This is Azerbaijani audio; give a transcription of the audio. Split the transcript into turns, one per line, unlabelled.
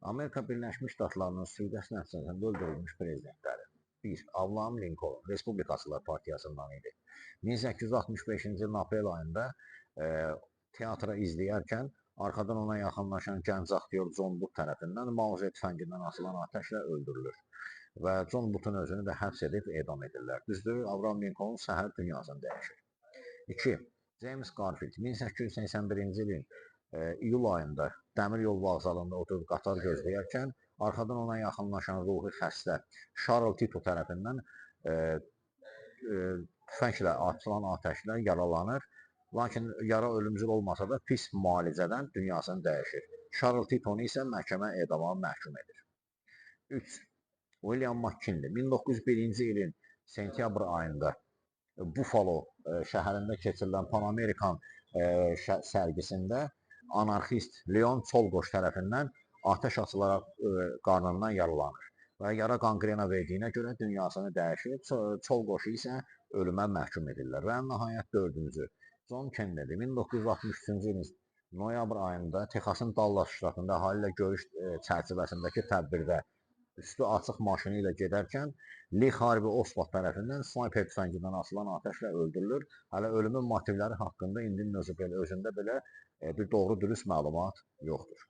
Amerika Birləşmiş Ştatlarının sui-qəsd nəticəsində öldürülmüş prezidentləri. 1. Abraham Lincoln, Respublikaçılar Partiyasından idi. 1865-ci ilin aprel ayında teatra izləyərkən arxadan ona yaxınlaşan gənc aktyor John Wood tərəfindən Mauze tüfəngindən atılan atəşlə öldürülür və John Woodun özünü də həbs edib edam edirlər. Düzdür, Abraham Lincoln səhər dünyasını dəyişir. 2. James Garfield 1881-ci ilin iyul ayında dəmir yol vağzalında oturub qatar gözləyərkən arxadan ona yaxınlaşan ruhi xəstə Charles Tito tərəfindən tüfənglə atılan atəşlə yaralanır. Lakin yara ölümcül olmasa da pis müalicədən dünyasını dəyişir. Charles Titonu isə məhkəmə edama məhkum edir. 3. William McKinley 1901-ci ilin sentyabr ayında Buffalo şəhərində keçirilən Pan Amerikan sərgisində anarxist Leon Çolqoş tərəfindən atəş açılaraq qarnından yaralanır və yara qanqrena verdiyinə görə dünyasını dəyişir. Çolqoşu isə ölümə məhkum edirlər. Və nəhayət 4-cü John Kennedy 1963-cü ilin noyabr ayında Texasın Dallas ştatında əhali ilə görüş çərçivəsindəki tədbirdə üstü açıq maşını ilə gedərkən Lee Harvey Oswald tərəfindən snayper tüfəngindən atılan atəşlə öldürülür. Hələ ölümün motivləri haqqında indi özündə belə bir doğru dürüst məlumat yoxdur.